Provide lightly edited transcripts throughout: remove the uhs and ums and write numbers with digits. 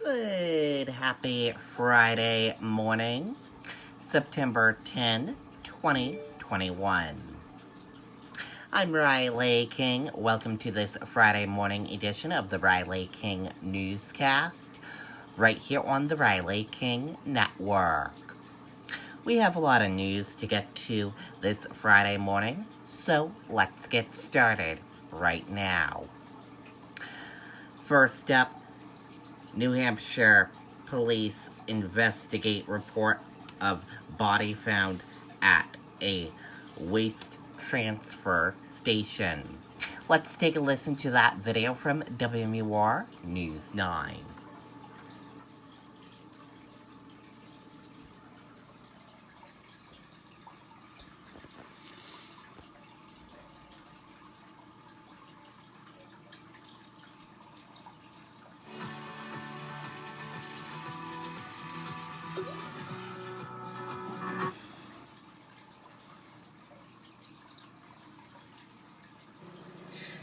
Good, happy Friday morning, September 10, 2021. I'm Riley King. Welcome to this Friday morning edition of the Riley King Newscast, right here on the Riley King Network. We have a lot of news to get to this Friday morning, so let's get started right now. First up, New Hampshire police investigate report of body found at a waste transfer station. Let's take a listen to that video from Wmur News 9.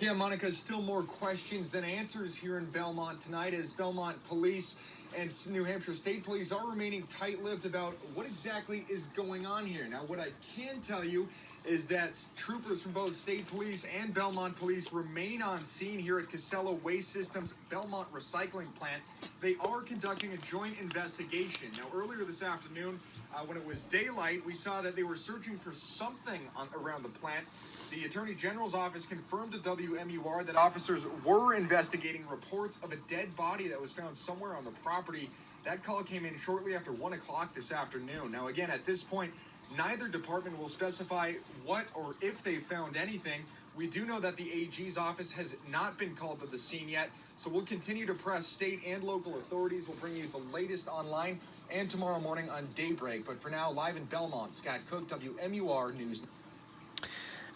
Yeah, Monica, still more questions than answers here in Belmont tonight as Belmont police and New Hampshire State Police are remaining tight-lipped about what exactly is going on here. Now, what I can tell you is that troopers from both State Police and Belmont Police remain on scene here at Casella Waste Systems Belmont Recycling Plant. They are conducting a joint investigation. Now, earlier this afternoon, when it was daylight, we saw that they were searching for something around the plant. The Attorney General's office confirmed to Wmur that officers were investigating reports of a dead body that was found somewhere on the property. That call came in shortly after 1 o'clock this afternoon. Now, again, at this point, neither department will specify what or if they found anything. We do know that the AG's office has not been called to the scene yet, so we'll continue to press state and local authorities. We'll bring you the latest online and tomorrow morning on Daybreak. But for now, live in Belmont, Scott Cook, Wmur News.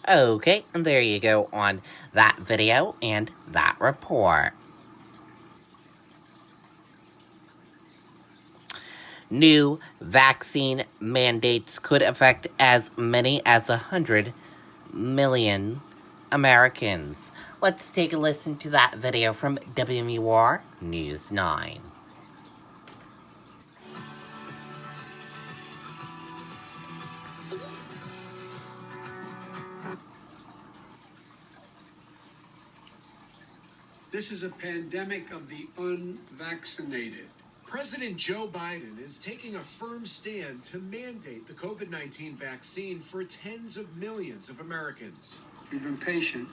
Okay, and there you go on that video and that report. New vaccine mandates could affect as many as 100 million Americans. Let's take a listen to that video from Wmur News 9. This is a pandemic of the unvaccinated. President Joe Biden is taking a firm stand to mandate the COVID-19 vaccine for tens of millions of Americans. We've been patient,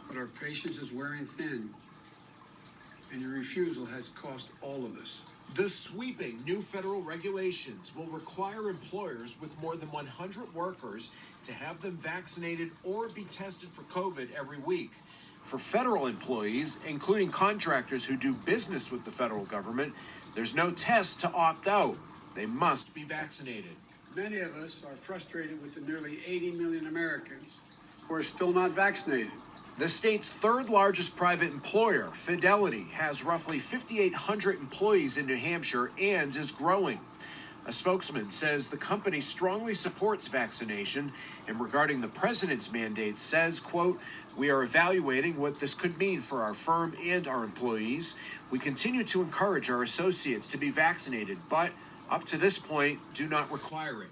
but our patience is wearing thin, and your refusal has cost all of us. The sweeping new federal regulations will require employers with more than 100 workers to have them vaccinated or be tested for COVID every week. For federal employees, including contractors who do business with the federal government, there's no test to opt out. They must be vaccinated. Many of us are frustrated with the nearly 80 million Americans who are still not vaccinated. The state's third largest private employer, Fidelity, has roughly 5,800 employees in New Hampshire and is growing. A spokesman says the company strongly supports vaccination, and regarding the president's mandate says, quote, "We are evaluating what this could mean for our firm and our employees. We continue to encourage our associates to be vaccinated, but up to this point, do not require it."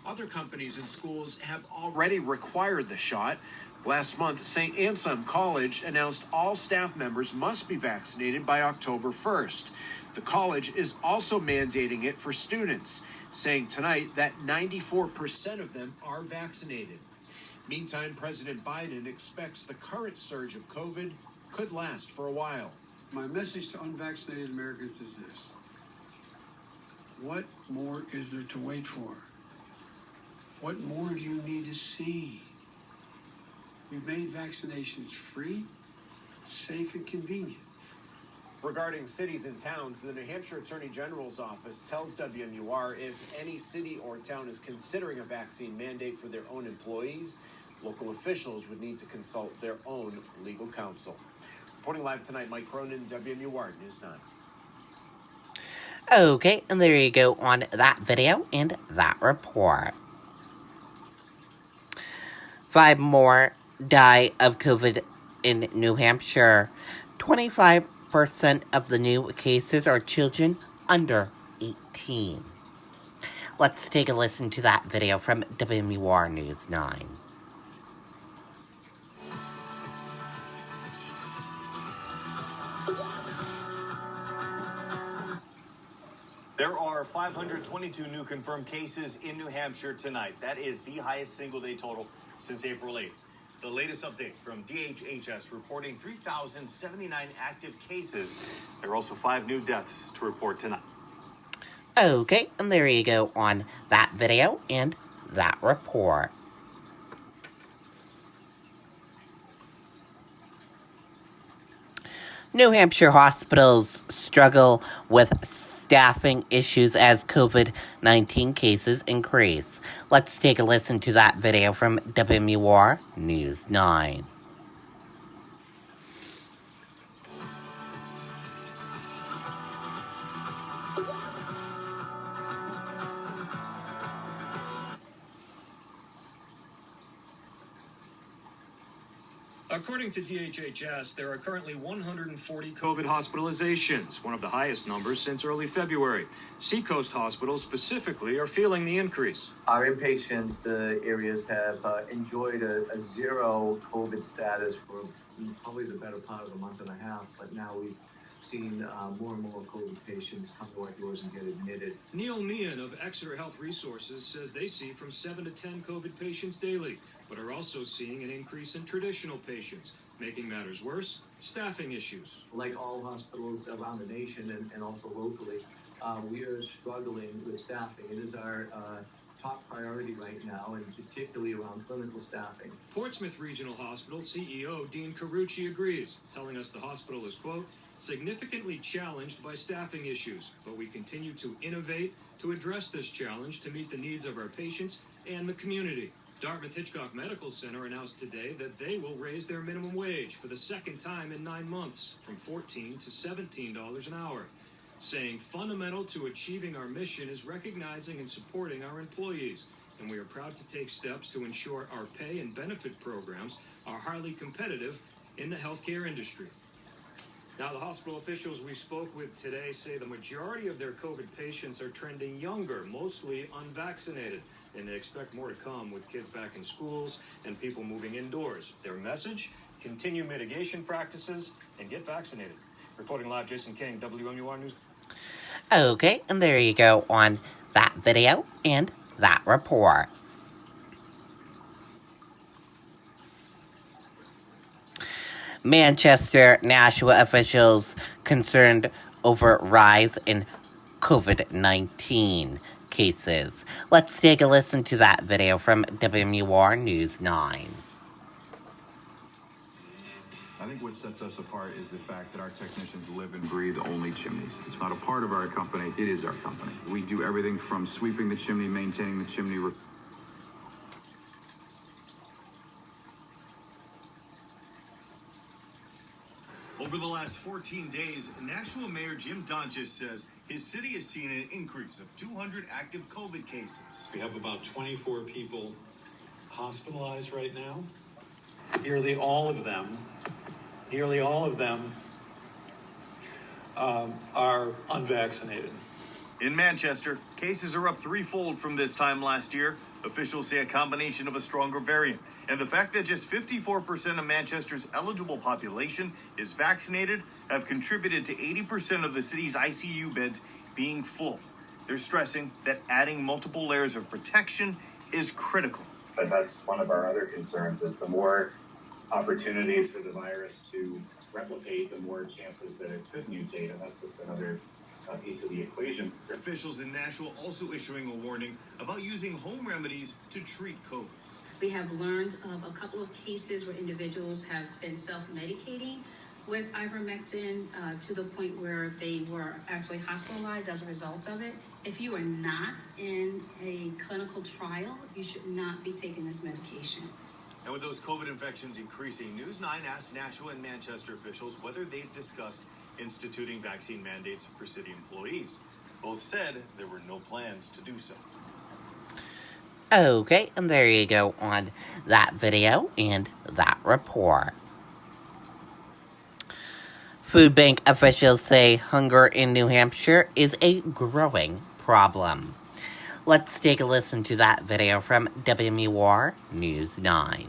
Other companies and schools have already required the shot. Last month, St. Anselm College announced all staff members must be vaccinated by October 1st. The college is also mandating it for students, saying tonight that 94% of them are vaccinated. Meantime, President Biden expects the current surge of COVID could last for a while. My message to unvaccinated Americans is this: what more is there to wait for? What more do you need to see? We've made vaccinations free, safe, and convenient. Regarding cities and towns, the New Hampshire Attorney General's office tells Wmur if any city or town is considering a vaccine mandate for their own employees, local officials would need to consult their own legal counsel. Reporting live tonight, Mike Cronin, Wmur News 9. Okay, and there you go on that video and that report. 5 more die of COVID in New Hampshire. 25% 80% of the new cases are children under 18. Let's take a listen to that video from Wmur News 9. There are 522 new confirmed cases in New Hampshire tonight. That is the highest single-day total since April 8th. The latest update from DHHS reporting 3,079 active cases. There are also 5 new deaths to report tonight. Okay, and there you go on that video and that report. New Hampshire hospitals struggle with staffing issues as COVID-19 cases increase. Let's take a listen to that video from Wmur News 9. According to DHHS, there are currently 140 COVID hospitalizations, one of the highest numbers since early February. Seacoast hospitals specifically are feeling the increase. Our inpatient areas have enjoyed a zero COVID status for probably the better part of a month and a half, but now we've seen more and more COVID patients come to our doors and get admitted. Neil Meehan of Exeter Health Resources says they see from 7 to 10 COVID patients daily, but are also seeing an increase in traditional patients. Making matters worse, staffing issues. Like all hospitals around the nation and also locally, we are struggling with staffing. It is our top priority right now, and particularly around clinical staffing. Portsmouth Regional Hospital CEO Dean Carucci agrees, telling us the hospital is, quote, significantly challenged by staffing issues, but we continue to innovate to address this challenge to meet the needs of our patients and the community. Dartmouth Hitchcock Medical Center announced today that they will raise their minimum wage for the second time in 9 months, from $14 to $17 an hour, saying fundamental to achieving our mission is recognizing and supporting our employees, and we are proud to take steps to ensure our pay and benefit programs are highly competitive in the healthcare industry. Now, the hospital officials we spoke with today say the majority of their COVID patients are trending younger, mostly unvaccinated, and they expect more to come with kids back in schools and people moving indoors. Their message, continue mitigation practices and get vaccinated. Reporting live, Jason King, WMUR News. Okay, and there you go on that video and that report. Manchester, Nashua officials concerned over rise in COVID-19 cases. Let's take a listen to that video from Wmur News 9. I think what sets us apart is the fact that our technicians live and breathe only chimneys. It's not a part of our company, it is our company. We do everything from sweeping the chimney, maintaining the chimney. Over the last 14 days, Nashua Mayor Jim Donchis says his city has seen an increase of 200 active COVID cases. We have about 24 people hospitalized right now. Nearly all of them are unvaccinated. In Manchester, cases are up threefold from this time last year. Officials say a combination of a stronger variant and the fact that just 54% of Manchester's eligible population is vaccinated have contributed to 80% of the city's ICU beds being full. They're stressing that adding multiple layers of protection is critical. But that's one of our other concerns is the more opportunities for the virus to replicate, the more chances that it could mutate, and that's just another piece of the equation. Officials in Nashua also issuing a warning about using home remedies to treat COVID. We have learned of a couple of cases where individuals have been self-medicating with ivermectin to the point where they were actually hospitalized as a result of it. If you are not in a clinical trial, you should not be taking this medication. And with those COVID infections increasing, News 9 asked Nashua and Manchester officials whether they've discussed instituting vaccine mandates for city employees. Both said there were no plans to do so. Okay, and there you go on that video and that report. Food bank officials say hunger in New Hampshire is a growing problem. Let's take a listen to that video from Wmur News 9.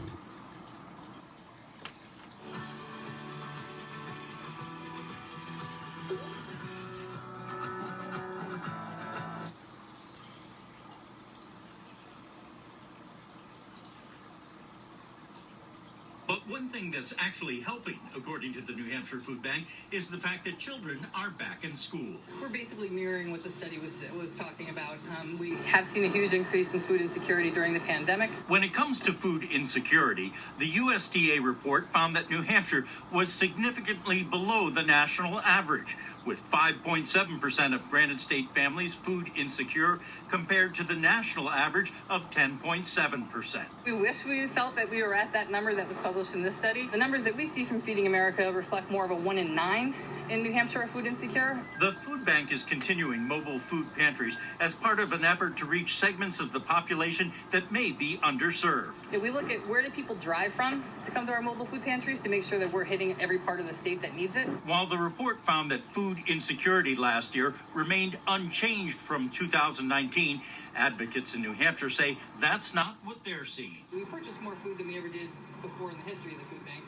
But one thing that's actually helping, according to the New Hampshire Food Bank, is the fact that children are back in school. We're basically mirroring what the study was talking about. We have seen a huge increase in food insecurity during the pandemic. When it comes to food insecurity, the USDA report found that New Hampshire was significantly below the national average, with 5.7% of Granite State families food insecure compared to the national average of 10.7%. We wish we felt that we were at that number that was published in this study. The numbers that we see from Feeding America reflect more of a 1 in 9 in New Hampshire are food insecure. The food bank is continuing mobile food pantries as part of an effort to reach segments of the population that may be underserved. We look at where do people drive from to come to our mobile food pantries to make sure that we're hitting every part of the state that needs it. While the report found that food insecurity last year remained unchanged from 2019, advocates in New Hampshire say that's not what they're seeing. We purchased more food than we ever did before in the history of the food bank,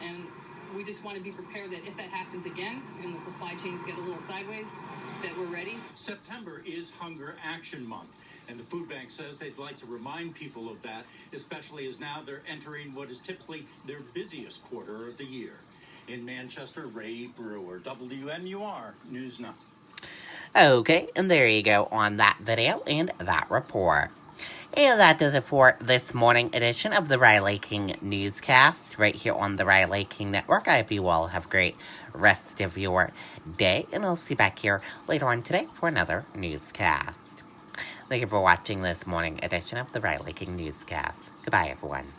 and we just want to be prepared that if that happens again and the supply chains get a little sideways, that we're ready. September is Hunger Action Month, and the food bank says they'd like to remind people of that, especially as now they're entering what is typically their busiest quarter of the year. In Manchester, Ray Brewer, WMUR News 9. Okay, and there you go on that video and that report. And that does it for this morning edition of the Riley King Newscast right here on the Riley King Network. I hope you all have a great rest of your day, and I'll see you back here later on today for another newscast. Thank you for watching this morning edition of the Riley King Newscast. Goodbye, everyone.